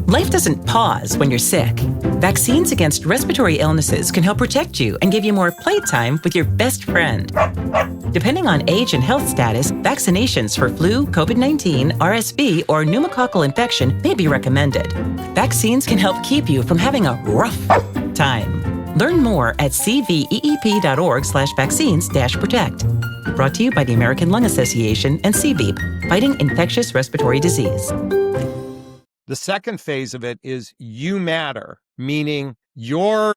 Life doesn't pause when you're sick. Vaccines against respiratory illnesses can help protect you and give you more playtime with your best friend. Depending on age and health status, vaccinations for flu, COVID-19, RSV, or pneumococcal infection may be recommended. Vaccines can help keep you from having a rough time. Learn more at cveep.org/vaccines-protect. Brought to you by the American Lung Association and CVEEP, fighting infectious respiratory disease. The second phase of it is you matter, meaning your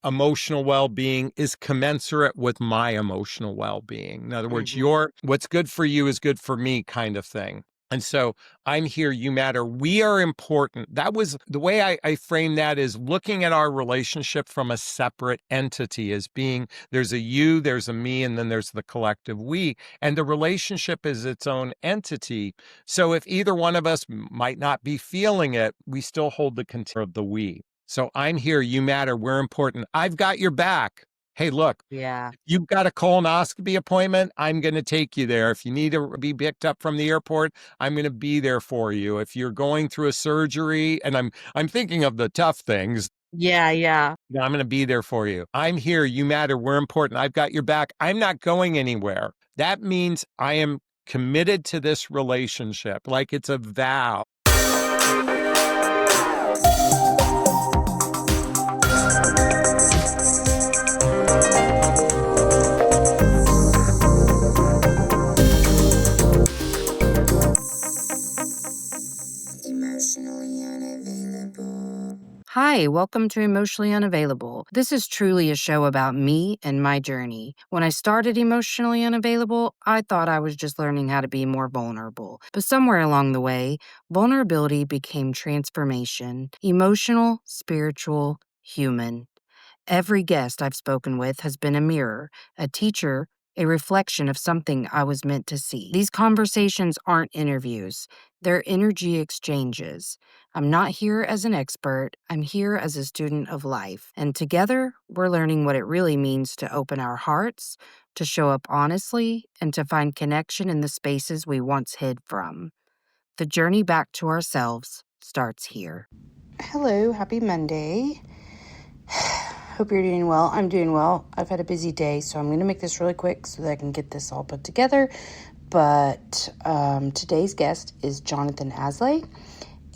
emotional well-being is commensurate with my emotional well-being. In other words, what's good for you is good for me kind of thing. And so I'm here, you matter. We are important. That was the way I frame that, is looking at our relationship from a separate entity as being, there's a you, there's a me, and then there's the collective we. And the relationship is its own entity. So if either one of us might not be feeling it, we still hold the container of the we. So I'm here, you matter, we're important. I've got your back. Hey, look, you've got a colonoscopy appointment, I'm going to take you there. If you need to be picked up from the airport, I'm going to be there for you. If you're going through a surgery, and I'm thinking of the tough things. I'm going to be there for you. I'm here, you matter, we're important. I've got your back. I'm not going anywhere. That means I am committed to this relationship, like it's a vow. Hi, welcome to Emotionally Unavailable. This is truly a show about me and my journey. When I started Emotionally Unavailable, I thought I was just learning how to be more vulnerable. But somewhere along the way, vulnerability became transformation. Emotional, spiritual, human. Every guest I've spoken with has been a mirror, a teacher, a reflection of something I was meant to see. These conversations aren't interviews, they're energy exchanges. I'm not here as an expert, I'm here as a student of life. And together, we're learning what it really means to open our hearts, to show up honestly, and to find connection in the spaces we once hid from. The journey back to ourselves starts here. Hello, happy Monday. Hope you're doing well. I'm doing well. I've had a busy day, so I'm going to make this really quick so that I can get this all put together. But today's guest is Jonathon Aslay,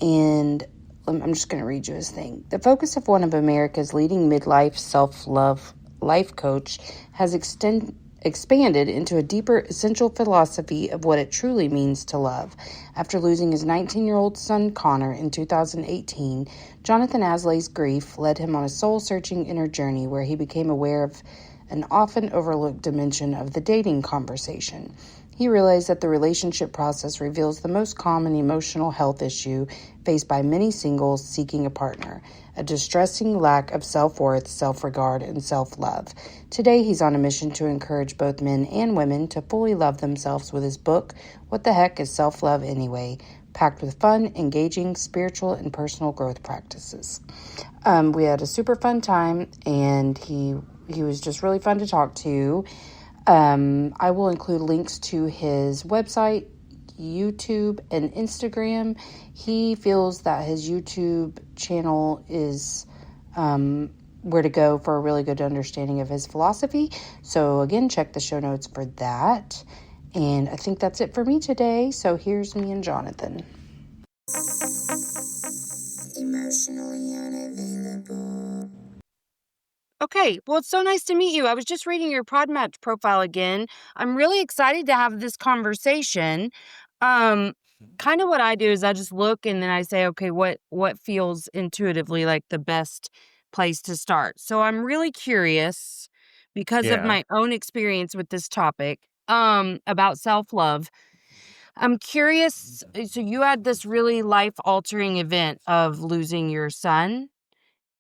and I'm just going to read you his thing. The focus of one of America's leading midlife self-love life coach has expanded into a deeper, essential philosophy of what it truly means to love. After losing his 19-year-old son, Connor, in 2018, Jonathon Aslay's grief led him on a soul-searching inner journey where he became aware of an often overlooked dimension of the dating conversation. He realized that the relationship process reveals the most common emotional health issue faced by many singles seeking a partner, a distressing lack of self-worth, self-regard, and self-love. Today, he's on a mission to encourage both men and women to fully love themselves with his book, What the Heck is Self-Love Anyway?, packed with fun, engaging, spiritual, and personal growth practices. We had a super fun time, and he was just really fun to talk to. I will include links to his website, YouTube, and Instagram. He feels that his YouTube channel is where to go for a really good understanding of his philosophy. So again, check the show notes for that. And I think that's it for me today. So here's me and Jonathon. Emotionally unavailable. Okay, well, it's so nice to meet you. I was just reading your Podmatch profile again. I'm really excited to have this conversation. Kind of what I do is I just look and then I say, okay, what feels intuitively like the best place to start? So I'm really curious because of my own experience with this topic, about self-love. I'm curious. So you had this really life-altering event of losing your son.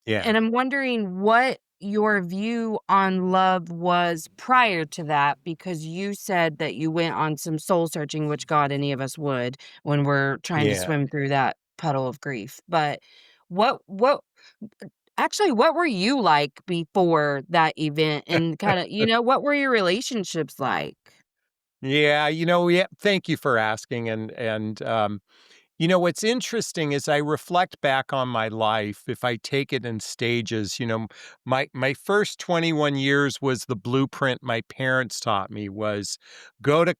And I'm wondering what your view on love was prior to that, because you said that you went on some soul searching, which God, any of us would when we're trying to swim through that puddle of grief. But what what were you like before that event, and kind of, what were your relationships like? Thank you for asking. And What's interesting is I reflect back on my life, if I take it in stages. My first 21 years was the blueprint my parents taught me was go to,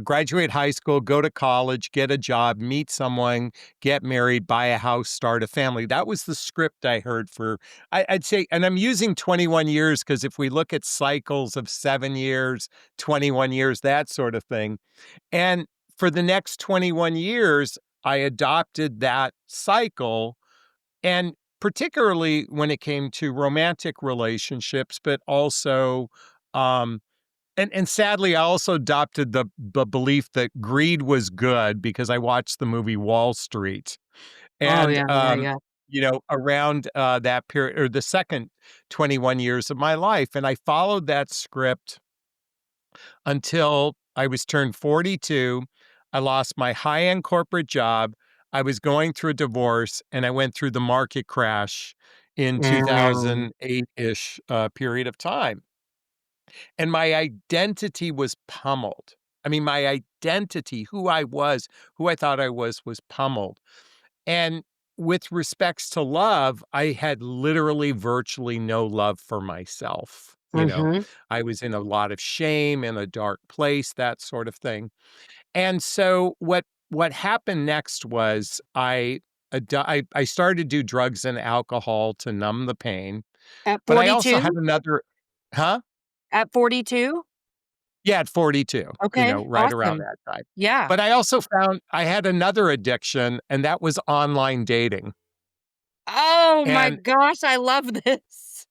graduate high school, go to college, get a job, meet someone, get married, buy a house, start a family. That was the script I heard for, I'd say, and I'm using 21 years because if we look at cycles of 7 years, 21 years, that sort of thing. And for the next 21 years, I adopted that cycle. And particularly when it came to romantic relationships, but also, um, and sadly, I also adopted the belief that greed was good because I watched the movie Wall Street. Oh, And, yeah, yeah, yeah. around that period or the second 21 years of my life. And I followed that script until I was turned 42. I lost my high-end corporate job. I was going through a divorce, and I went through the market crash in Mm. 2008-ish period of time. And my identity was pummeled. I mean, my identity, who I was, who I thought I was pummeled. And with respects to love, I had literally virtually no love for myself. Mhm. I was in a lot of shame, in a dark place, that sort of thing. And so what happened next was I started to do drugs and alcohol to numb the pain, At but I also had 42? another. Huh? At 42? Yeah, at 42, Okay, right around awesome. that time. Yeah. But I also found I had another addiction, and that was online dating. Oh my And gosh, I love this.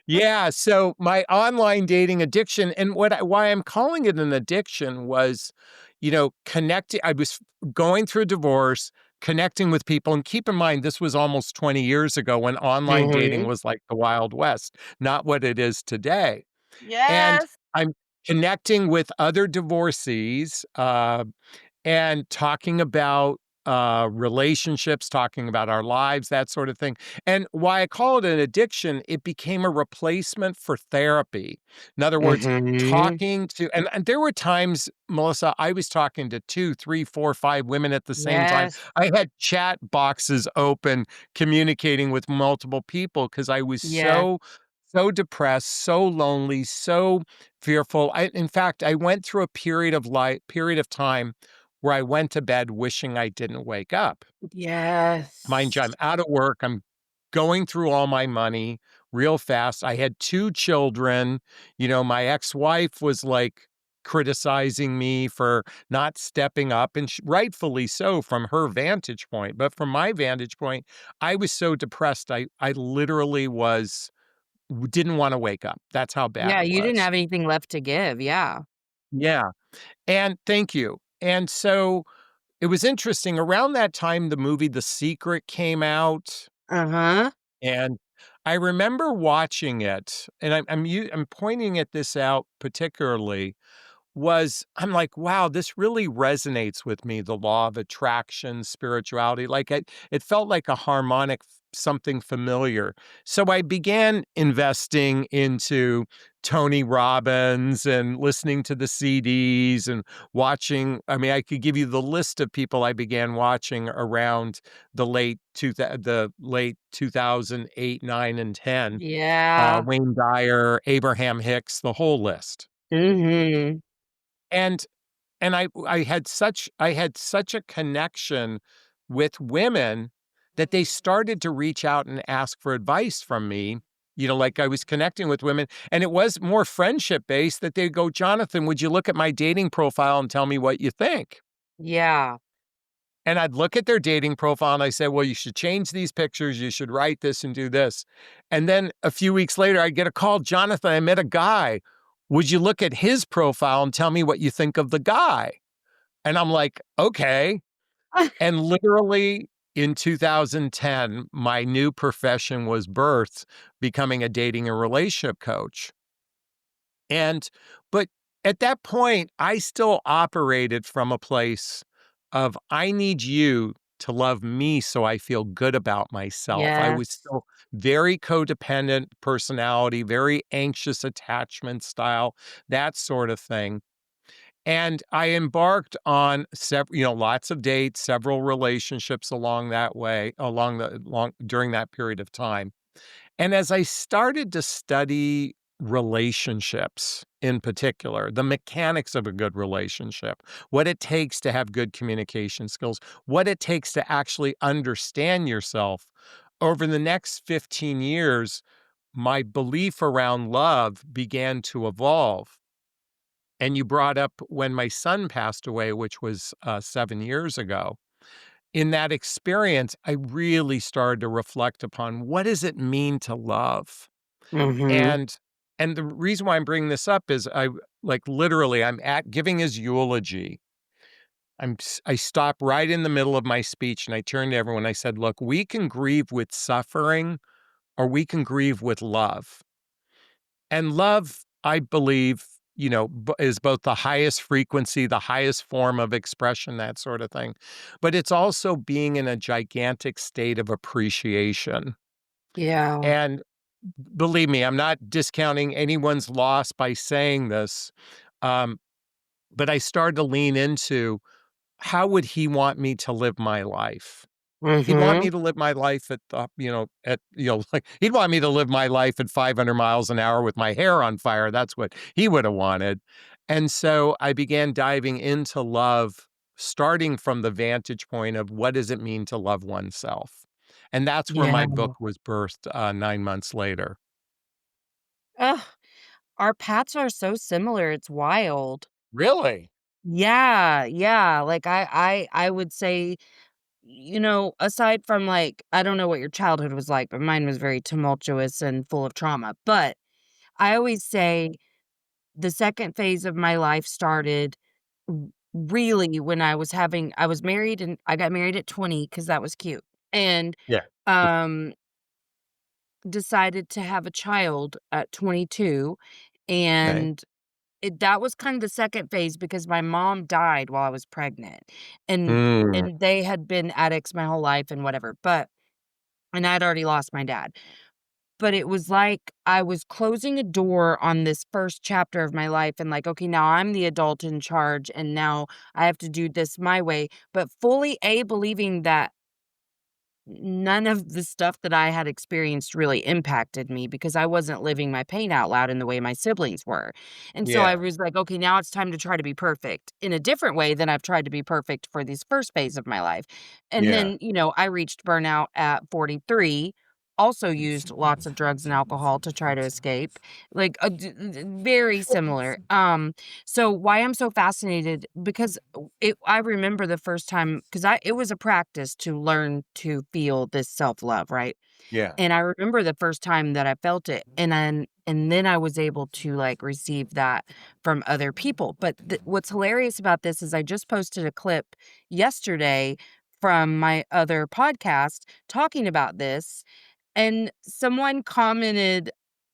yeah, so my online dating addiction and why I'm calling it an addiction was, connecting. I was going through a divorce, connecting with people. And keep in mind, this was almost 20 years ago when online dating Mhm. was like the Wild West, not what it is today. And Yes. I'm connecting with other divorcees, and talking about relationships, talking about our lives, that sort of thing. And why I call it an addiction, it became a replacement for therapy. In other words, Mhm. talking to, and there were times, Melissa, I was talking to 2, 3, 4, 5 women at the same time. Yes. I had chat boxes open, communicating with multiple people because I was Yes. so depressed, so lonely, so fearful. In fact, I went through a period of time where I went to bed wishing I didn't wake up. Mind you, Yes. I'm out of work. I'm going through all my money real fast. I had 2 children. My ex-wife was like criticizing me for not stepping up, and rightfully so from her vantage point. But from my vantage point, I was so depressed. I literally didn't want to wake up. That's how bad Yeah, it you didn't was. have anything left to give, yeah. Yeah. And thank you. And so it was interesting, around that time, the movie The Secret came out, Uh-huh. and I remember watching it, and I'm pointing at this out particularly, I'm like, "Wow, this really resonates with me, the law of attraction, spirituality." Like, it felt like a harmonic something familiar. So I began investing into Tony Robbins and listening to the CDs and watching. I mean, I could give you the list of people I began watching around the late 2008, 9, and 10. Yeah. Wayne Dyer, Abraham Hicks, the whole list. Mhm. And I had such a connection with women that they started to reach out and ask for advice from me. Like I was connecting with women, and it was more friendship based that they go, "Jonathon, would you look at my dating profile and tell me what you think?" Yeah. And I'd look at their dating profile and I say, "Well, you should change these pictures. You should write this and do this." And then a few weeks later, I'd get a call, "Jonathon, I met a guy. Would you look at his profile and tell me what you think of the guy?" And I'm like, "Okay." And literally in 2010, my new profession was birthed, becoming a dating and relationship coach. And but at that point, I still operated from a place of I need you to love me so I feel good about myself. I was Yes. still very codependent personality, very anxious attachment style, that sort of thing. And I embarked on several, lots of dates, several relationships along that way, during that period of time. And as I started to study relationships in particular, the mechanics of a good relationship, what it takes to have good communication skills, what it takes to actually understand yourself, over the next 15 years, my belief around love began to evolve. And you brought up when my son passed away, which was 7 years ago. In that experience, I really started to reflect upon what does it mean to love? Mhm. And the reason why I'm bringing this up is literally I'm at giving his eulogy. I stop right in the middle of my speech and I turned to everyone. I said, "Look, we can grieve with suffering or we can grieve with love." And love, I believe, is both the highest frequency, the highest form of expression, that sort of thing. But it's also being in a gigantic state of appreciation. Yeah. And believe me, I'm not discounting anyone's loss by saying this. Um, but I started to lean into how would he want me to live my life? He'd want me Mhm. to live my life he'd want me to live my life at 500 miles an hour with my hair on fire. That's what he would have wanted. And so I began diving into love, starting from the vantage point of what does it mean to love oneself? And that's where Yeah. my book was birthed 9 months later. Ugh, our paths are so similar, it's wild. Really? Yeah, yeah, like, I would say, aside from, like, I don't know what your childhood was like, but mine was very tumultuous and full of trauma, but I always say the second phase of my life started really when I was married, and I got married at 20 because that was cute, and, Yeah. um, decided to have a child at 22, Okay. and that was kind of the second phase because my mom died while I was pregnant, and Mm, and they had been addicts my whole life and whatever, and I'd already lost my dad. But it was like I was closing a door on this first chapter of my life and like, "Okay, now I'm the adult in charge, and now I have to do this my way," but fully, believing that none of the stuff that I had experienced really impacted me because I wasn't living my pain out loud in the way my siblings were. And so I yeah. was like, okay, now it's time to try to be perfect in a different way than I've tried to be perfect for this first phase of my life. And Yeah. then, I reached burnout at 43, also used lots of drugs and alcohol to try to escape. Like very similar. So why I'm so fascinated because I remember the first time because it was a practice to learn to feel this self-love, right? Yeah. And I remember the first time that I felt it, and then I was able to, like, receive that from other people, but what's hilarious about this is I just posted a clip yesterday from my other podcast talking about this, and someone commented,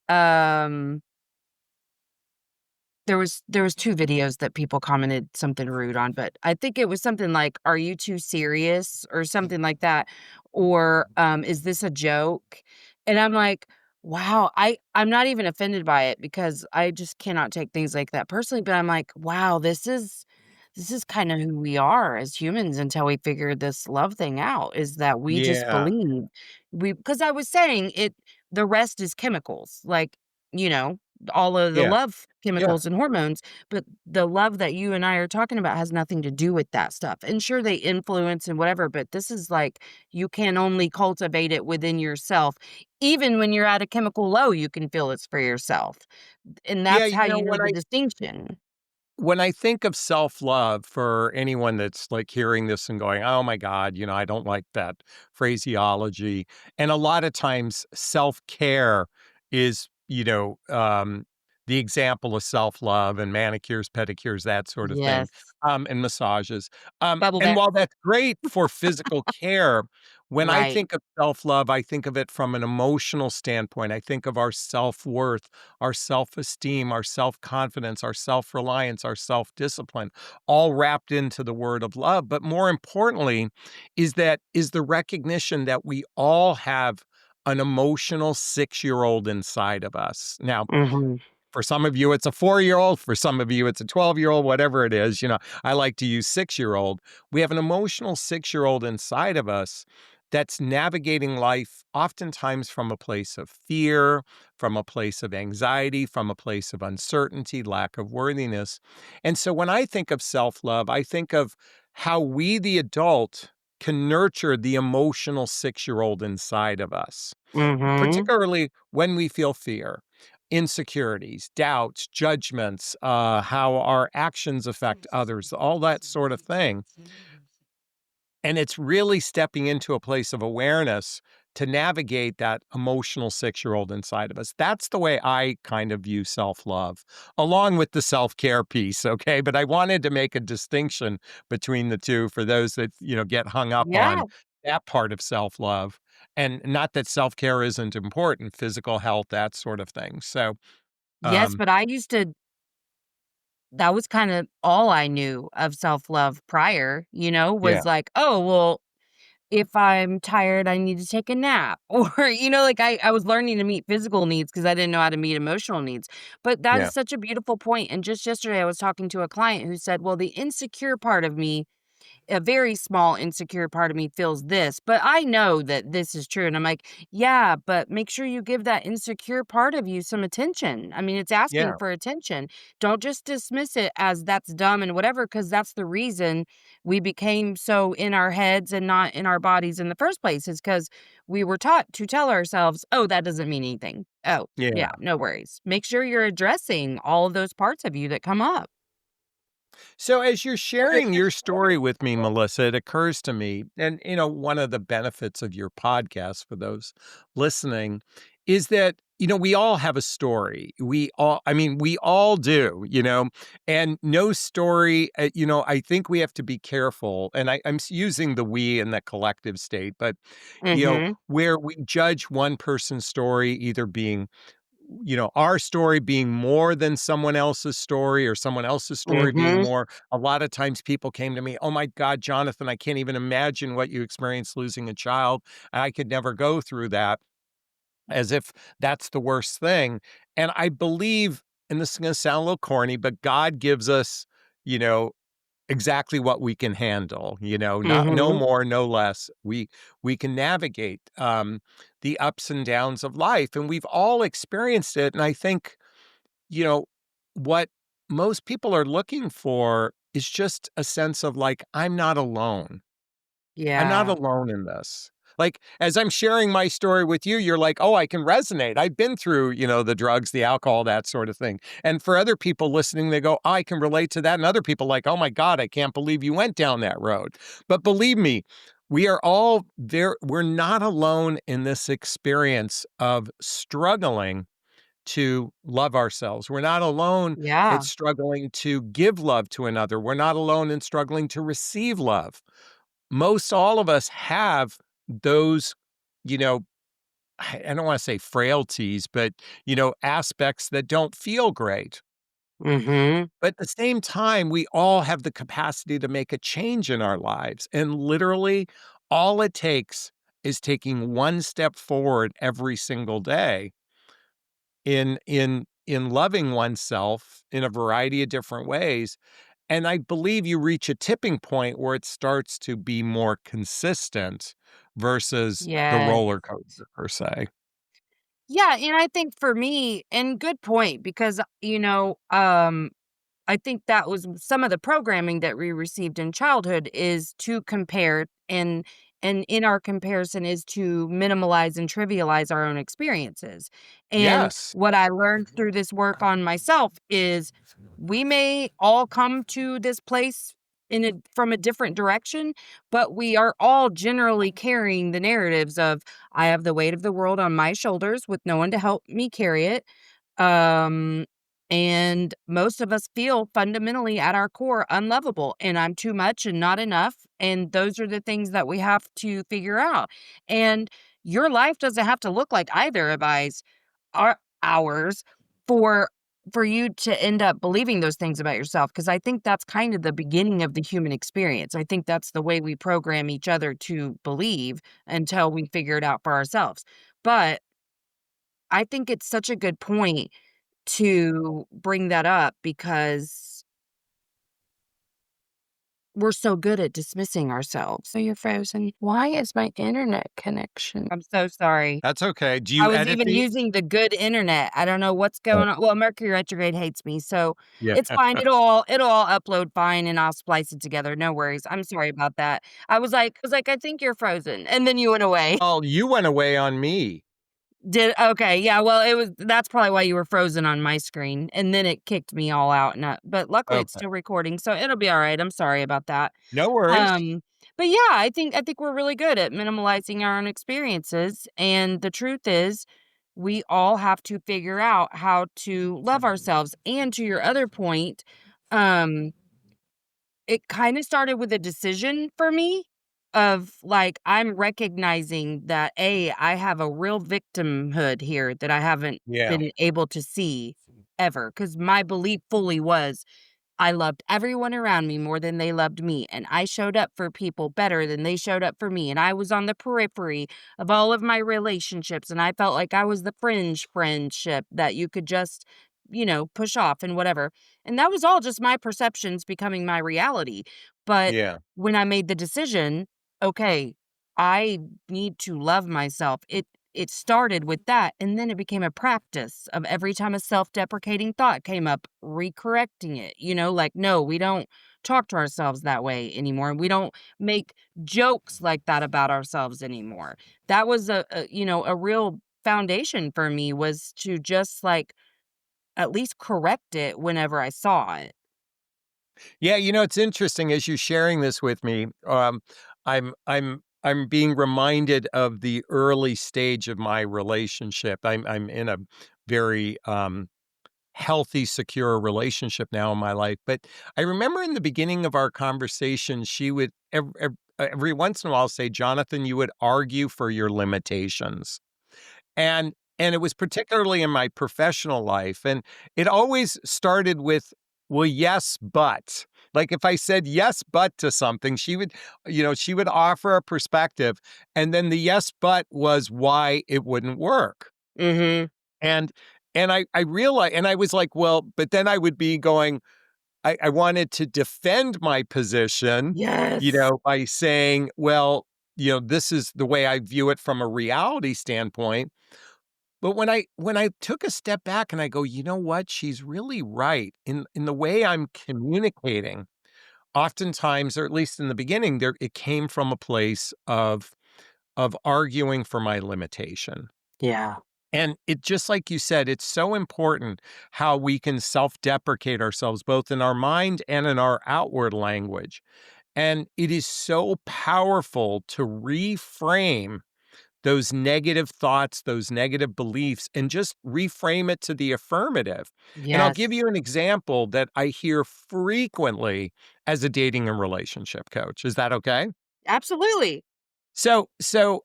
um there was 2 videos that people commented something rude on, but I think it was something like, "Are you too serious?" or something like that, or, "Is this a joke?" And I'm like, "Wow." I'm not even offended by it because I just cannot take things like that personally, but I'm like, "Wow, this is kinda who we are as humans until we figure this love thing out, is that we just Yeah. believe because I was saying the rest is chemicals, like, you know, all of the Yeah. love Yeah. chemicals and hormones, but the love that you and I are talking about has nothing to do with that stuff. And sure, they influence and whatever, but this is like you can only cultivate it within yourself. Even when you're at a chemical low, you can feel it's for yourself. And Yeah. that's how you know When the I distinction. think of self-love, for anyone that's like hearing this and going, "Oh my God, I don't like that phraseology." And a lot of times self-care is, the example of self-love and manicures, pedicures, that sort of thing, Yes. and massages. Bubble And bath. while that's great for physical care, when I Right. think of self-love, I think of it from an emotional standpoint. I think of our self-worth, our self-esteem, our self-confidence, our self-reliance, our self-discipline, all wrapped into the word of love. But more importantly, is the recognition that we all have an emotional 6-year-old inside of us. Now, Mhm. For some of you, it's a 4-year-old. For some of you, it's a 12-year-old, whatever it is. I like to use 6-year-old. We have an emotional 6-year-old inside of us that's navigating life oftentimes from a place of fear, from a place of anxiety, from a place of uncertainty, lack of worthiness. And so when I think of self-love, I think of how we, the adult, can nurture the emotional 6-year-old inside of us, Mhm. particularly when we feel fear, insecurities, doubts, judgments, how our actions affect others, all that sort of thing. And it's really stepping into a place of awareness to navigate that emotional 6-year-old inside of us. That's the way I kind of view self-love, along with the self-care piece, okay? But I wanted to make a distinction between the two for those that, get hung up Yeah. on that part of self-love. And not that self-care isn't important, physical health, that sort of thing. So, Yes, um, but I used to that was kinda all I knew of self-love prior, yeah, was like, "Oh, well, if I'm tired, I need to take a nap." Or, like I was learning to meet physical needs because I didn't know how to meet emotional needs. But that yeah, is such a beautiful point, and just yesterday, I was talking to a client who said, "Well, the insecure part of me a very small insecure part of me feels this, but I know that this is true." And I'm like, yeah, but make sure you give that insecure part of you some attention. I mean, it's yeah, asking for attention. Don't just dismiss it as that's dumb and whatever, because that's the reason we became so in our heads and not in our bodies in the first place, is because we were taught to tell ourselves, oh, that doesn't mean anything. Oh, yeah, yeah. no worries. Make sure you're addressing all of those parts of you that come up. So as you're sharing your story with me, Melissa, it occurs to me, and one of the benefits of your podcast for those listening is that, we all have a story. We all do, and no story, I think we have to be careful. And I'm using the we in the collective state, but, Mm-hmm. where we judge one person's story either being our story being more than someone else's story or someone else's story being Mm-hmm. more. A lot of times people came to me, "Oh my God, Jonathan, I can't even imagine what you experienced losing a child. I could never go through that," as if that's the worst thing. And I believe, and this is going to sound a little corny, but God gives us, you know, exactly what we can handle, not no Mm-hmm. more, no less. We can navigate the ups and downs of life, and we've all experienced it. And I think, you know, what most people are looking for is just a sense of like, I'm not alone. I'm not Yeah. alone in this. Like, as I'm sharing my story with you, you're like, oh, I can resonate. I've been through, the drugs, the alcohol, that sort of thing. And for other people listening, they go, oh, I can relate to that. And other people like, oh my God, I can't believe you went down that road. But believe me, we are all there. We're not alone in this experience of struggling to love ourselves. We're not alone in Yeah. struggling to give love to another. We're not alone in struggling to receive love. Most all of us have those, you know, I don't want to say frailties, but, aspects that don't feel great. Mhm. But at the same time, we all have the capacity to make a change in our lives. And literally, all it takes is taking one step forward every single day in loving oneself in a variety of different ways. And I believe you reach a tipping point where it starts to be more consistent versus the Yes. roller coaster per se. Yeah, and I think for me and good point because, I think that was some of the programming that we received in childhood is to compare and in our comparison is to minimalize and trivialize our own experiences. And Yes. what I learned through this work on myself is we may all come to this place from a different direction, but we are all generally carrying the narratives of I have the weight of the world on my shoulders with no one to help me carry it. Um and most of us feel fundamentally at our core unlovable and I'm too much and not enough. And those are the things that we have to figure out. And your life doesn't have to look like either of ours for for you to end up believing those things about yourself. Cause I think that's kind of the beginning of the human experience. I think that's the way we program each other to believe until we figure it out for ourselves. But I think it's such a good point to bring that up because we're so good at dismissing ourselves. So you're frozen. Why is my internet connection? I'm so sorry. That's okay. Do I you was edit even the using the good internet. I don't know what's Oh, going on. Well, Mercury retrograde hates me, so yeah. it's fine. It'll all upload fine, and I'll splice it together. No worries. I'm sorry about that. I think you're frozen, and then you went away. Oh, you went away on me. Did okay, yeah, well, that's probably why you were frozen on my screen, and then it kicked me all out, but luckily it's Okay. still recording, so it'll be alright. I'm sorry about that. No worries. But yeah, I think we're really good at minimalizing our own experiences, and the truth is, we all have to figure out how to love ourselves, and to your other point, um, it kinda started with a decision for me of, like, I'm recognizing that, A, I have a real victimhood here that I haven't Yeah. been able to see ever, because my belief fully was I loved everyone around me more than they loved me, and I showed up for people better than they showed up for me, and I was on the periphery of all of my relationships, and I felt like I was the fringe friendship that you could just, push off and whatever. And that was all just my perceptions becoming my reality. But Yeah. when I made the decision, okay, I need to love myself. It started with that, and then it became a practice of every time a self-deprecating thought came up, recorrecting it, like, "No, we don't talk to ourselves that way anymore. We don't make jokes like that about ourselves anymore." That was a real foundation for me was to just, like, at least correct it whenever I saw it. Yeah, it's interesting as you're sharing this with me. I'm being reminded of the early stage of my relationship. I'm in a very healthy, secure relationship now in my life. But I remember in the beginning of our conversation, she would every once in a while say, "Jonathan, you would argue for your limitations." And it was particularly in my professional life, and it always started with, "Well, yes, but." Like, if I said, "Yes, but" to something, she would offer a perspective, and then the "yes, but" was why it wouldn't work. Mhm. And I realized, and I was like, "Well," but then I would be going, I wanted to defend my position, Yes. by saying, "Well, this is the way I view it from a reality standpoint." But when I took a step back and I go, "You know what? She's really right in the way I'm communicating." Oftentimes, or at least in the beginning, it came from a place of arguing for my limitation. Yeah. And it just like you said, it's so important how we can self-deprecate ourselves both in our mind and in our outward language. And it is so powerful to reframe those negative thoughts, those negative beliefs, and just reframe it to the affirmative. And I'll give Yes. you an example that I hear frequently as a dating and relationship coach. Is that okay? Absolutely. So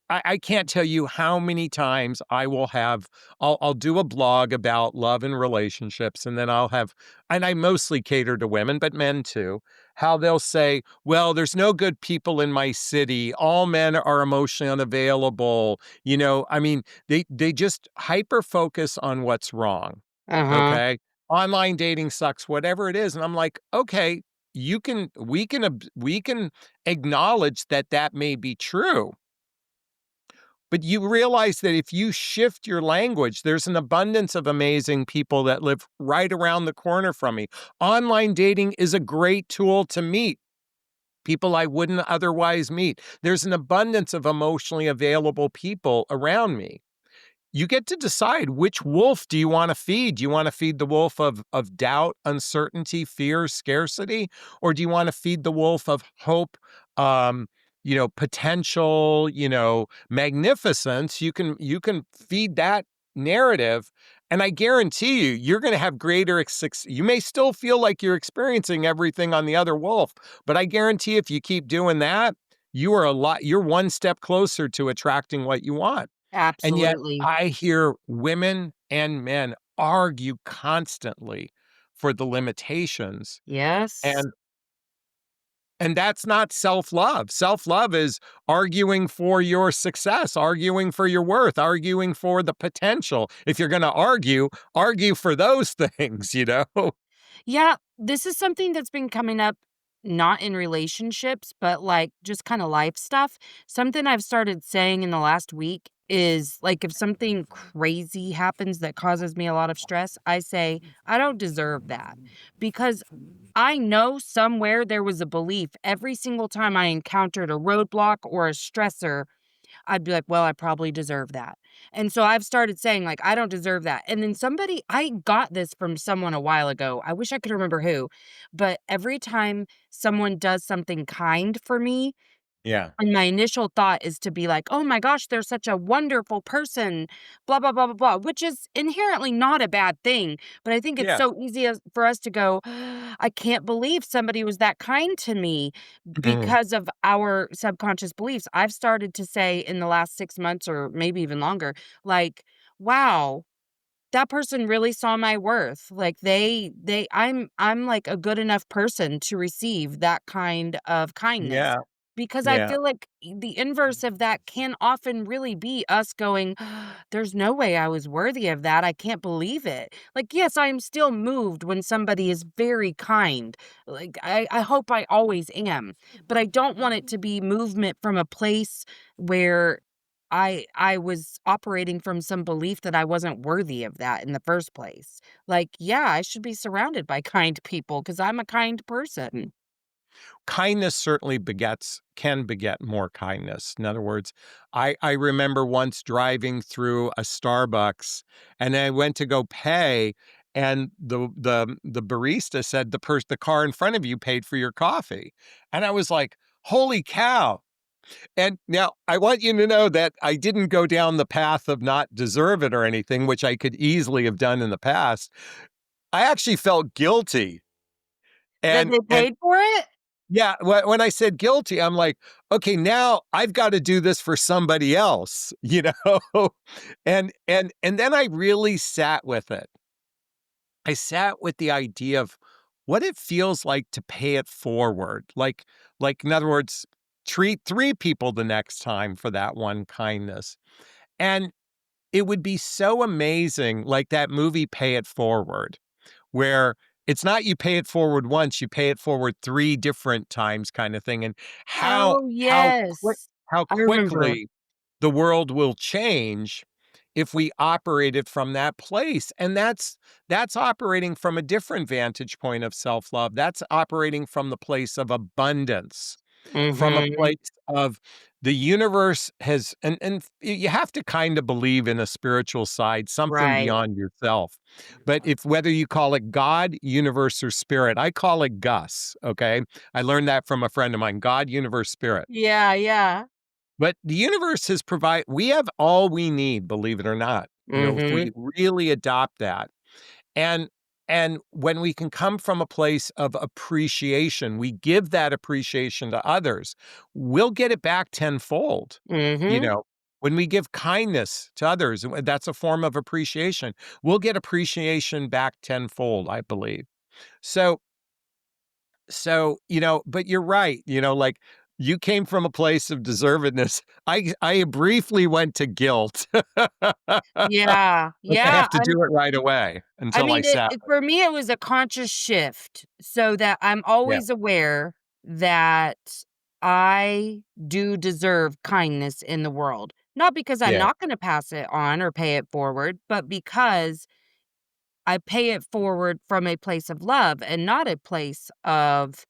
I can't tell you how many times I'll do a blog about love and relationships, and then and I mostly cater to women, but men too, how they'll say, "Well, there's no good people in my city. All men are emotionally unavailable." I mean, they just hyper focus on what's wrong. Uh-huh. Okay? Online dating sucks, whatever it is. And I'm like, okay, we can acknowledge that that may be true. But you realize that if you shift your language, there's an abundance of amazing people that live right around the corner from me. Online dating is a great tool to meet people I wouldn't otherwise meet. There's an abundance of emotionally available people around me. You get to decide, which wolf do you want to feed? Do you want to feed the wolf of doubt, uncertainty, fear, scarcity? Or do you want to feed the wolf of hope, potential, magnificence? You can feed that narrative. And I guarantee you're going to have greater success. You may still feel like you're experiencing everything on the other wolf, but I guarantee if you keep doing that, you're one step closer to attracting what you want. And yet Absolutely. I hear women and men argue constantly for the limitations. Yes. And And that's not self-love. Self-love is arguing for your success, arguing for your worth, arguing for the potential. If you're going to argue for those things, you know? Yeah, this is something that's been coming up not in relationships, but like just kind of life stuff. Something I've started saying in the last week is like if something crazy happens that causes me a lot of stress, I say, I don't deserve that because I know somewhere there was a belief every single time I encountered a roadblock or a stressor I'd be like, "Well, I probably deserve that." And so I've started saying, like, "I don't deserve that." And then I got this from someone a while ago. I wish I could remember who, but every time someone does something kind for me, Yeah. and my initial thought is to be like, "Oh my gosh, they're such a wonderful person, blah, blah, blah, blah, blah," which is inherently not a bad thing. But I think it's Yeah. so easy for us to go, I can't believe somebody was that kind to me Mhm. because of our subconscious beliefs. I've started to say in the last 6 months or maybe even longer, like, wow, that person really saw my worth. Like I'm like a good enough person to receive that kind of kindness. Yeah. Because I Yeah. feel like the inverse of that can often really be us going, there's no way I was worthy of that. I can't believe it. Like, yes, I am still moved when somebody is very kind. Like, I hope I always am. But I don't want it to be movement from a place where I was operating from some belief that I wasn't worthy of that in the first place. Like, yeah, I should be surrounded by kind people because 'cause I'm a kind person. Kindness certainly can beget more kindness. In other words, I remember once driving through a Starbucks and I went to go pay, and the barista said the car in front of you paid for your coffee. And I was like, holy cow. And now I want you to know that I didn't go down the path of not deserve it or anything, which I could easily have done in the past. I actually felt guilty. That they And paid for it? yeah, when I said guilty, I'm like, okay, now I've got to do this for somebody else, you know? And then I really sat with it. I sat with the idea of what it feels like to pay it forward. Like in other words, treat three people the next time for that one kindness. And it would be so amazing, like that movie Pay It Forward, where it's not you pay it forward once, you pay it forward 3 different times kind of thing, and Oh, yes. how I remember. quickly the world will change if we operate it from that place, and that's operating from a different vantage point of self-love. That's operating from the place of abundance, from a Mhm. place of the universe has and you have to kind of believe in a spiritual side, something Right. beyond yourself. But if whether you call it God, universe, or spirit, I call it Gus, okay? I learned that from a friend of mine, God, universe, spirit. Yeah, yeah. But the universe has we have all we need, believe it or not. You know, if Mhm. we really adopt that. And and when we can come from a place of appreciation, we give that appreciation to others, we'll get it back tenfold. You Mhm. know, when we give kindness to others, that's a form of appreciation. We'll get appreciation back tenfold, I believe. So but you're right, like you came from a place of deservedness. I briefly went to guilt. Yeah. But I Yeah. have to do it right away I until I mean, sat with for me, it was a conscious shift so that I'm yeah, always aware that I do deserve kindness in the world. Not because I'm yeah, not going to pass it on or pay it forward, but because I pay it forward from a place of love and not a place of,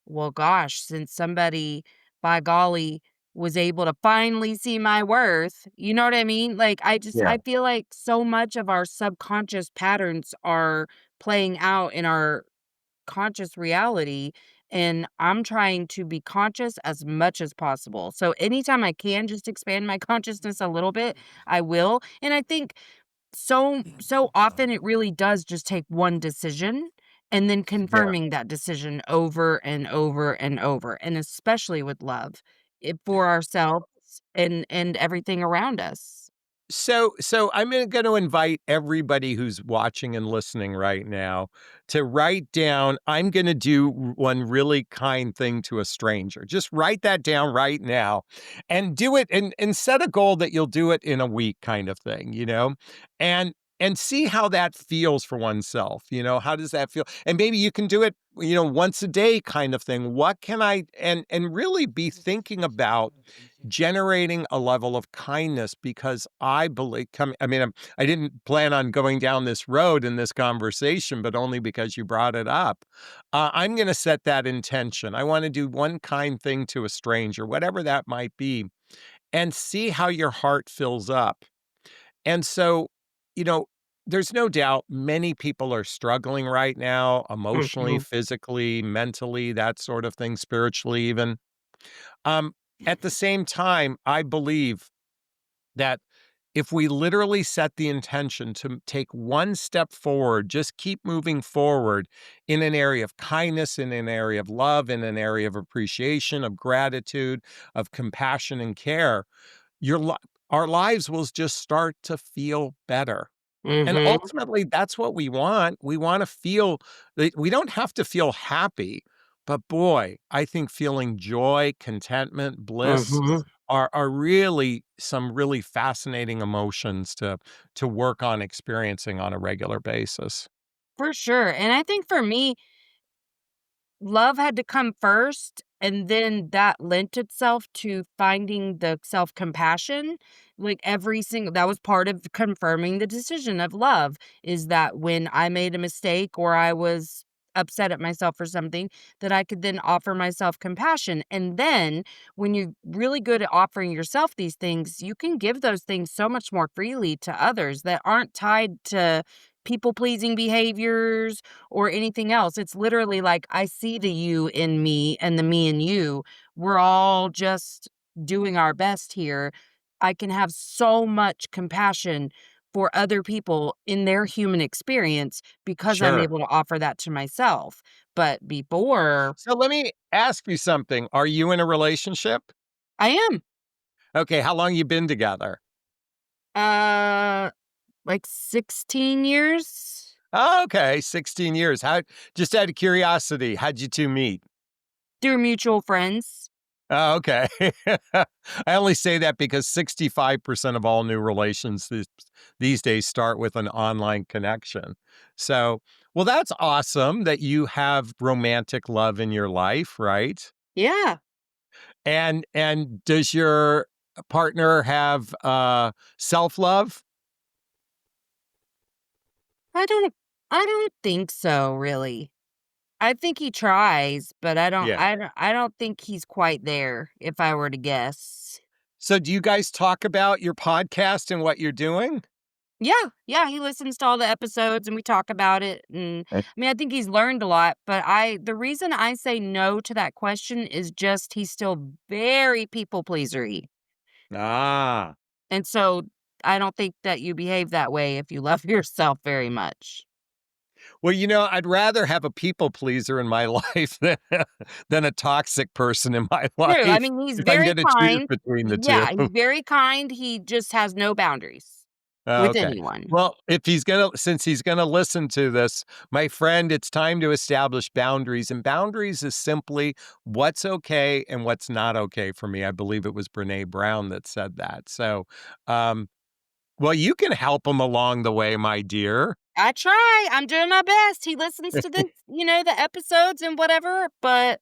well, gosh, since somebody, by golly, was able to finally see my worth, you know what I mean? Like, yeah. I feel like so much of our subconscious patterns are playing out in our conscious reality. And I'm trying to be conscious as much as possible. So anytime I can just expand my consciousness a little bit, I will. And I think so often it really does just take one decision and then Yeah. confirming that decision over and over and over, and especially with love, for ourselves and everything around us. So I'm going to invite everybody who's watching and listening right now to write down. I'm going to do one really kind thing to a stranger. Just write that down right now and do it and set a goal that you'll do it in a week kind of thing, and and see how that feels for oneself. How does that feel? And maybe you can do it, once a day kind of thing. What can I and really be thinking about generating a level of kindness, because I believe I didn't plan on going down this road in this conversation, but only because you brought it up. I'm going to set that intention. I want to do one kind thing to a stranger, whatever that might be, and see how your heart fills up. And so, you know, there's no doubt many people are struggling right now, emotionally, Mhm. physically, mentally, that sort of thing, spiritually, even. Um, at the same time, I believe that if we literally set the intention to take one step forward, just keep moving forward in an area of kindness, in an area of love, in an area of appreciation, of gratitude, of compassion and care, your li- our lives will just start to feel better. And Mhm. ultimately, that's what we want. We wanna feel that we don't have to feel happy, but boy, I think feeling joy, contentment, bliss Mhm. are really some really fascinating emotions to work on experiencing on a regular basis. For sure. And I think for me, love had to come first, and then that lent itself to finding the self-compassion. Like, every single that was part of confirming the decision of love, is that when I made a mistake or I was upset at myself for something, that I could then offer myself compassion. And then when you're really good at offering yourself these things, you can give those things so much more freely to others that aren't tied to people-pleasing behaviors or anything else. It's literally like, I see the you in me and the me in you. We're all just doing our best here. I can have so much compassion for other people in their human experience because I'm Sure. able to offer that to myself. But before, So let me ask you something. Are you in a relationship? I am, Okay, how long you been together? uh, like 16 years Oh, okay, 16 years. How just out of curiosity, how'd you 2 meet? through mutual friends. Oh, okay. I only say that because 65% of all new relations these days start with an online connection. So, well, that's awesome that you have romantic love in your life, right? Yeah. And does your partner have self-love? I don't I don't think so, really. I think he tries, but Yeah. I don't think he's quite there, if I were to guess. So do you guys talk about your podcast and what you're doing? Yeah, yeah, he listens to all the episodes and we talk about it, and Eh. I mean, I think he's learned a lot, but I the reason I say no to that question is just he's still very people pleasery. Ah. And so I don't think that you behave that way if you love yourself very much. Well, I'd rather have a people pleaser in my life than a toxic person in my True, I life mean, he's if I'm very gonna choose kind. between the 2. Yeah, he's very kind, he just has no boundaries Oh, with okay. anyone. Well, if since he's gonna listen to this, my friend, it's time to establish boundaries, and boundaries is simply what's okay and what's not okay for me. I believe it was Brené Brown that said that. So, well, you can help him along the way, my dear. I try, I'm doing my best. He listens to the episodes and whatever, but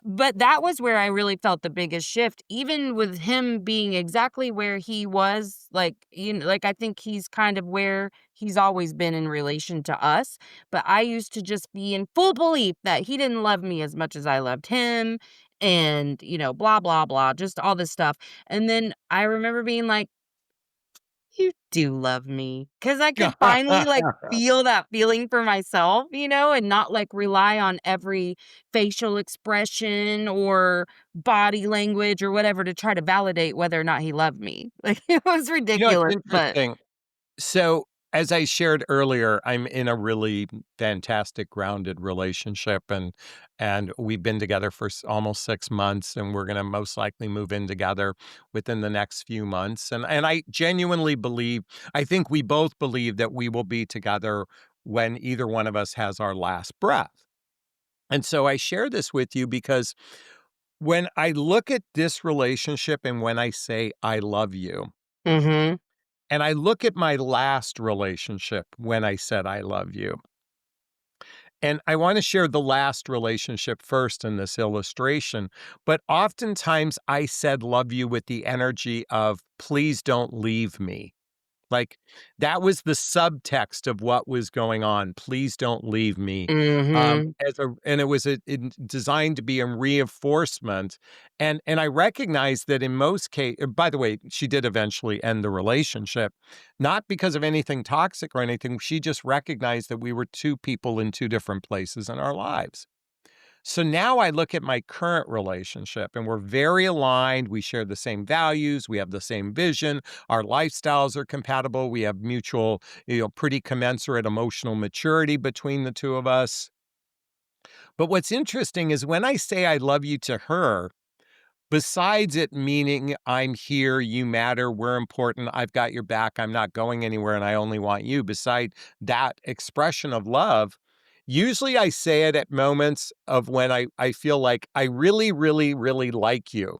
that was where I really felt the biggest shift, even with him being exactly where he was, like, like, I think he's kind of where he's always been in relation to us, but I used to just be in full belief that he didn't love me as much as I loved him and, blah, blah, blah, just all this stuff, and then I remember being like, "You do love me, because I could finally, like, feel that feeling for myself, and not, like, rely on every facial expression or body language or whatever to try to validate whether or not he loved me. Like, it was It's ridiculous, but interesting. So as I shared earlier, I'm in a really fantastic, grounded relationship, and we've been together for almost 6 months, and we're going to most likely move in together within the next few months. And I genuinely believe, I think we both believe that we will be together when either one of us has our last breath. And so I share this with you because when I look at this relationship and when I say I love you, Mm-hmm. and I look at my last relationship when I said I love you. And I want to share the last relationship first in this illustration. But oftentimes I said love you with the energy of please don't leave me. Like that was the subtext of what was going on. Please don't leave me. Mm-hmm. And it was designed to be a reinforcement. And I recognize that in most cases, by the way, she did eventually end the relationship, not because of anything toxic or anything. She just recognized that we were two people in two different places in our lives. So now I look at my current relationship and we're very aligned. We share the same values. We have the same vision. Our lifestyles are compatible. We have mutual, pretty commensurate emotional maturity between the two of us. But what's interesting is when I say I love you to her, besides it meaning I'm here, you matter, we're important, I've got your back, I'm not going anywhere, and I only want you, beside that expression of love, usually I say it at moments of when I feel like I really, really, really like you.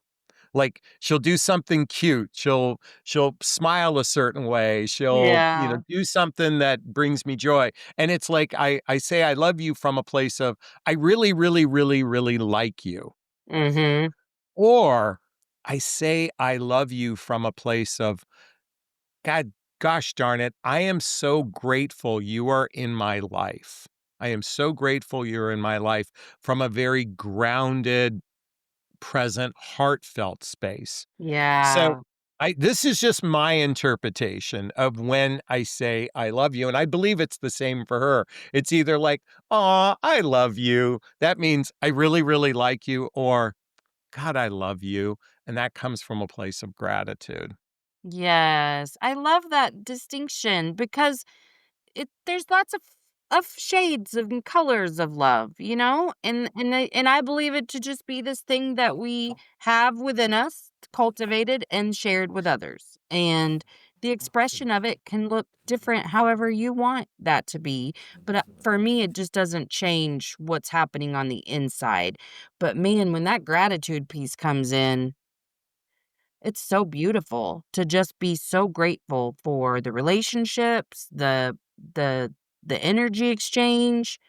Like she'll do something cute. She'll smile a certain way. She'll, Yeah. do something that brings me joy. And it's like I say I love you from a place of I really, really, really, really like you. Mm-hmm. Or I say I love you from a place of, God, gosh darn it, I am so grateful you are in my life. I am so grateful you're in my life from a very grounded, present, heartfelt space. So Yeah. this is just my interpretation of when I say I love you. And I believe it's the same for her. It's either like, "Aw, I love you." That means I really, really like you, or God, I love you. And that comes from a place of gratitude. Yes. I love that distinction because there's lots of shades and colors of love, and I believe it to just be this thing that we have within us, cultivated and shared with others. And the expression of it can look different however you want that to be. But for me, it just doesn't change what's happening on the inside. But man, when that gratitude piece comes in, it's so beautiful to just be so grateful for the relationships, the the energy exchange.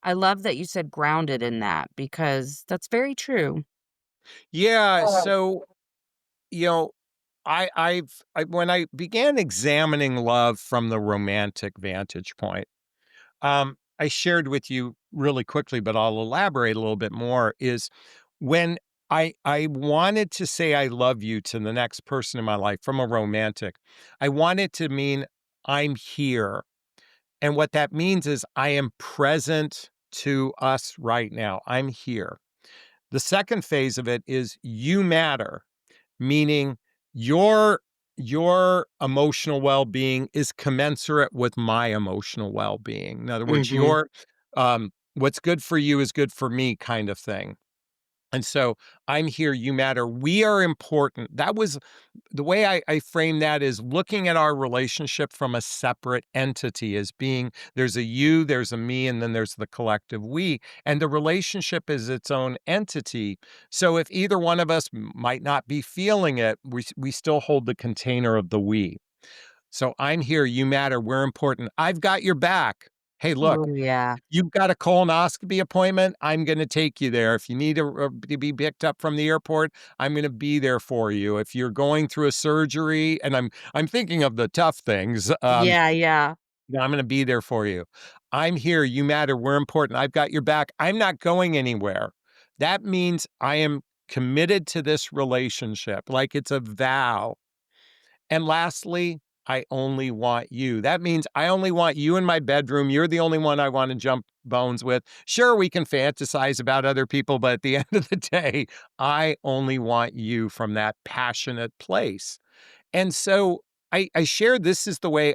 I love that you said grounded in that because that's very true. Yeah. So, you know, when I began examining love from the romantic vantage point, I shared with you really quickly, but I'll elaborate a little bit more, is when I wanted to say I love you to the next person in my life from a romantic, I want it to mean I'm here. And what that means is I am present to us right now. I'm here. The second phase of it is you matter, meaning your your emotional well-being is commensurate with my emotional well-being. In other words, Mhm. your what's good for you is good for me kind of thing. And so I'm here, you matter. We are important. That was the way I frame that, is looking at our relationship from a separate entity as being there's a you, there's a me, and then there's the collective we. And the relationship is its own entity. So if either one of us might not be feeling it, we still hold the container of the we. So I'm here, you matter, we're important. I've got your back. Hey, look, Oh, yeah. you've got a colonoscopy appointment, I'm gonna take you there. If you need to be picked up from the airport, I'm gonna be there for you. If you're going through a surgery, and I'm thinking of the tough things, Yeah, yeah. I'm gonna be there for you. I'm here, you matter, we're important, I've got your back, I'm not going anywhere. That means I am committed to this relationship, like it's a vow. And lastly, I only want you. That means I only want you in my bedroom. You're the only one I want to jump bones with. Sure, we can fantasize about other people, but at the end of the day, I only want you from that passionate place. And so I share this is the way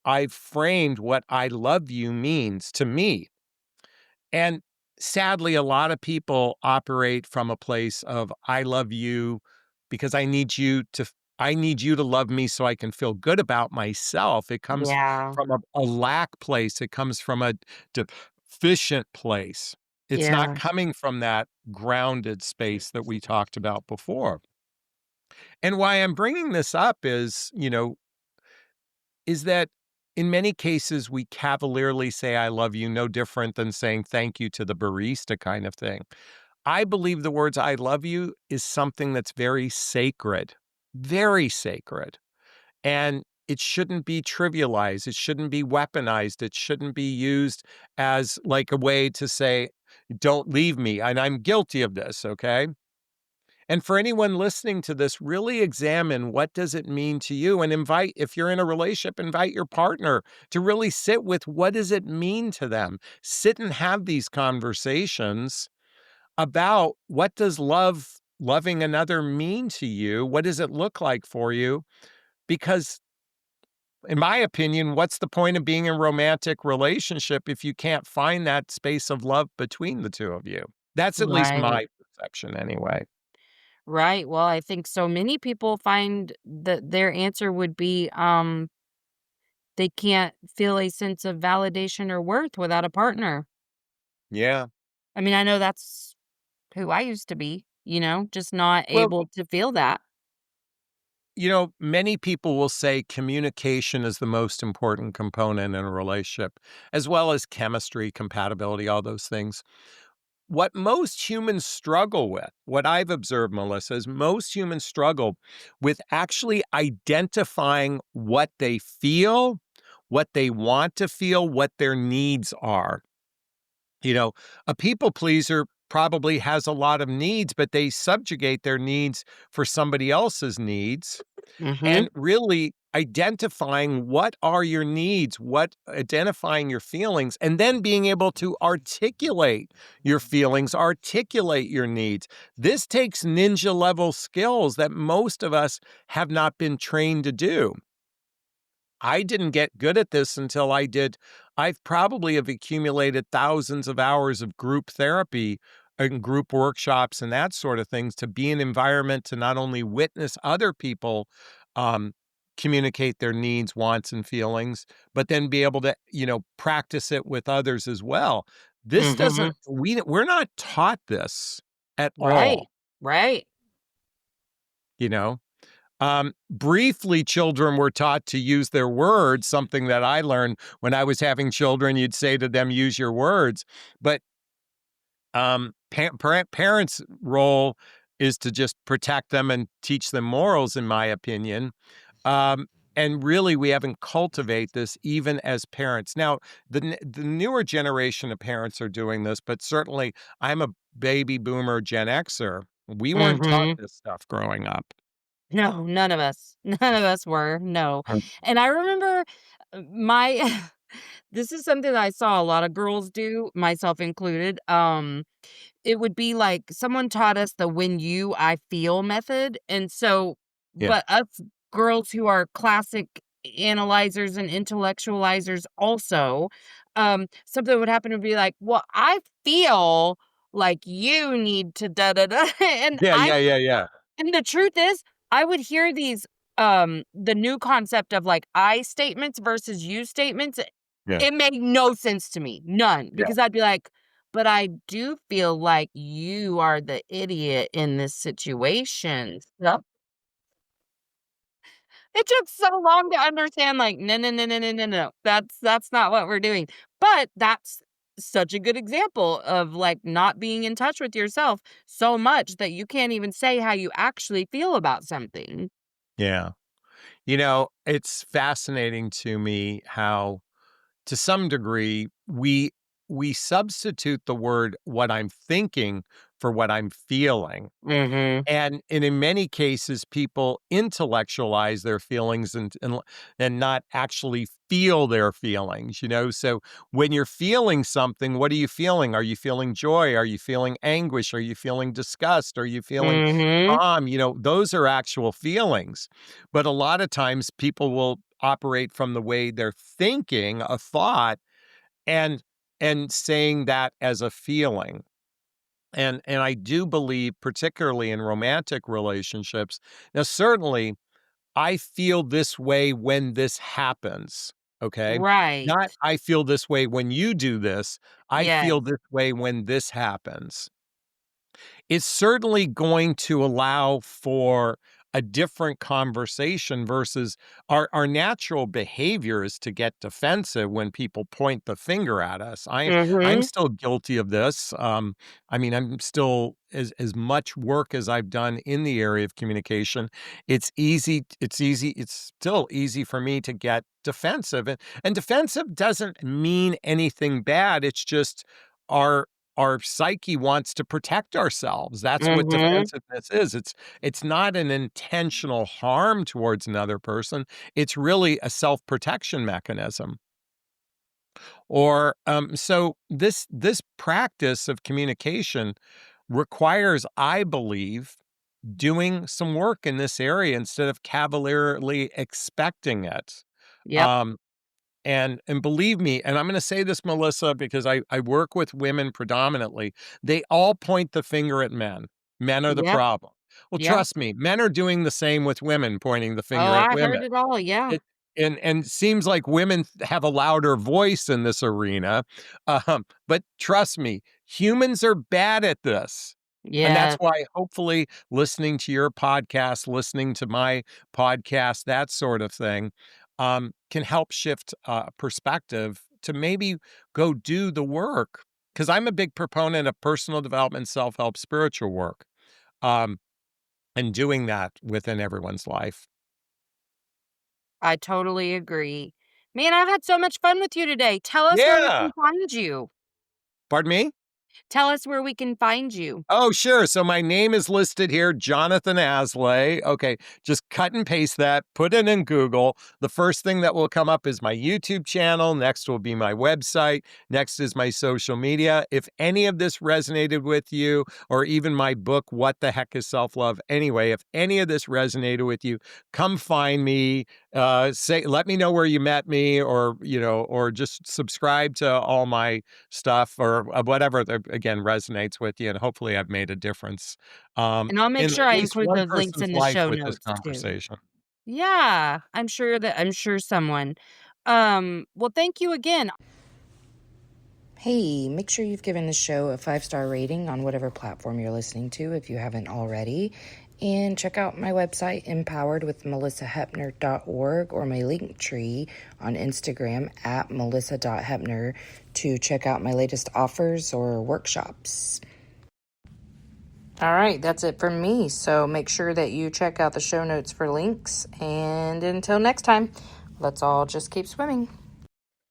I've framed what I love you means to me. And sadly, a lot of people operate from a place of I love you because I need you to love me so I can feel good about myself. It comes Yeah. from a lack place. It comes from a deficient place. It's not Yeah. coming from that grounded space that we talked about before. And why I'm bringing this up is that in many cases we cavalierly say I love you, no different than saying thank you to the barista kind of thing. I believe the words I love you is something that's very sacred, very sacred. And it shouldn't be trivialized. It shouldn't be weaponized. It shouldn't be used as like a way to say, don't leave me. And I'm guilty of this, okay? And for anyone listening to this, really examine what does it mean to you and invite, if you're in a relationship, invite your partner to really sit with what does it mean to them? Sit and have these conversations about what does loving another mean to you? What does it look like for you? Because in my opinion, what's the point of being in a romantic relationship if you can't find that space of love between the two of you? That's at least Right. my perception anyway. Right. Well, I think so many people find that their answer would be they can't feel a sense of validation or worth without a partner. Yeah. I mean, I know that's who I used to be, just not Well, able to feel that. many people will say communication is the most important component in a relationship, as well as chemistry, compatibility, all those things. What most humans struggle with, what I've observed, Melissa, is most humans struggle with actually identifying what they feel, what they want to feel, what their needs are. You know, a people pleaser probably has a lot of needs, but they subjugate their needs for somebody else's needs, Mhm. and really identifying what are your needs, what identifying your feelings, and then being able to articulate your feelings, articulate your needs. This takes ninja level skills that most of us have not been trained to do. I didn't get good at this until I've probably have accumulated thousands of hours of group therapy and group workshops and that sort of things to be an environment to not only witness other people um, communicate their needs, wants, and feelings, but then be able to, practice it with others as well. This doesn't, Mhm. we're not taught this at Right. all, Right. you know? Briefly, children were taught to use their words, something that I learned when I was having children. You'd say to them, use your words. But parents' role is to just protect them and teach them morals, in my opinion. Um, and really, we haven't cultivate this even as parents. Now, the newer generation of parents are doing this, but certainly I'm a baby boomer Gen Xer. We weren't taught Mhm. this stuff growing up. No, none of us. None of us were. No. And I remember my this is something that I saw a lot of girls do, myself included. It would be like someone taught us the "when you, I feel" method, and so Yeah. but us girls who are classic analyzers and intellectualizers also, something would happen to be like, "Well, I feel like you need to da da da," and Yeah, I yeah, yeah, yeah. and the truth is, I would hear these, the new concept of, like, I statements versus you statements, Yeah, it made no sense to me, none, yeah, because I'd be like, "But I do feel like you are the idiot in this situation." Yep. It took so long to understand, like, "No, no, no, no, no, no, no, that's not what we're doing." But that's such a good example of, like, not being in touch with yourself so much that you can't even say how you actually feel about something. yeah. It's fascinating to me how, to some degree, we substitute the word "what I'm thinking" for what I'm feeling. Mm-hmm. And in many cases, people intellectualize their feelings and not actually feel their feelings, you know? So when you're feeling something, what are you feeling? Are you feeling joy? Are you feeling anguish? Are you feeling disgust? Are you feeling Mm-hmm. calm? You know, those are actual feelings. But a lot of times people will operate from the way they're thinking a thought and saying that as a feeling. And I do believe, particularly in romantic relationships, now certainly I feel this way when this happens, okay? Right. Not I feel this way when you do this. I Yes. feel this way when this happens. It's certainly going to allow for a different conversation versus our natural behavior is to get defensive when people point the finger at us. I'm Mm-hmm. still guilty of this. I mean, I'm still as much work as I've done in the area of communication. It's still easy for me to get defensive. And defensive doesn't mean anything bad. It's just our our psyche wants to protect ourselves. That's what Mm-hmm. defensiveness is. It's not an intentional harm towards another person. It's really a self-protection mechanism. Or so this practice of communication requires, I believe, doing some work in this area instead of cavalierly expecting it. Yep. Um, and believe me, and I'm gonna say this, Melissa, because I work with women predominantly, they all point the finger at men. Men are the Yep. problem. Well, Yep. trust me, men are doing the same with women, pointing the Oh, finger at I've women. heard it all. Yeah. It and seems like women have a louder voice in this arena, but trust me, humans are bad at this. And that's Yes. why hopefully listening to your podcast, listening to my podcast, that sort of thing, can help shift perspective to maybe go do the work. Because I'm a big proponent of personal development, self-help, spiritual work, um, and doing that within everyone's life. I totally agree. Man, I've had so much fun with you today. Tell us where we Yeah. can find you. Pardon me? Tell us where we can find you. Oh, sure. So my name is listed here, Jonathon Aslay. Okay, just cut and paste that, put it in Google. The first thing that will come up is my YouTube channel. Next will be my website. Next is my social media. If any of this resonated with you, or even my book, What the Heck is Self-Love? Anyway, if any of this resonated with you, come find me. Let me know where you met me, or, you know, or just subscribe to all my stuff, or whatever that, again, resonates with you, and hopefully I've made a difference And I'll make in sure at I least include one those links person's in the life show with this notes too. conversation. Yeah, I'm sure someone. Well, thank you again. Hey, make sure you've given the show a 5-star rating on whatever platform you're listening to if you haven't already. And check out my website, empoweredwithmelisahepner.org, or my link tree on Instagram at melissa.hepner to check out my latest offers or workshops. All right, that's it from me. So make sure that you check out the show notes for links. And until next time, let's all just keep swimming.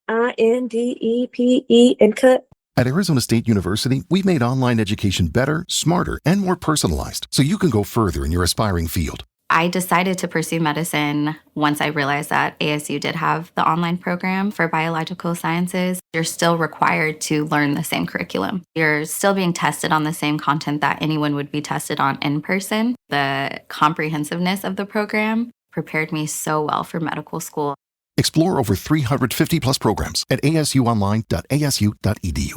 INDEPE and cut. At Arizona State University, we've made online education better, smarter, and more personalized so you can go further in your aspiring field. I decided to pursue medicine once I realized that ASU did have the online program for biological sciences. You're still required to learn the same curriculum. You're still being tested on the same content that anyone would be tested on in person. The comprehensiveness of the program prepared me so well for medical school. Explore over 350 plus programs at asuonline.asu.edu.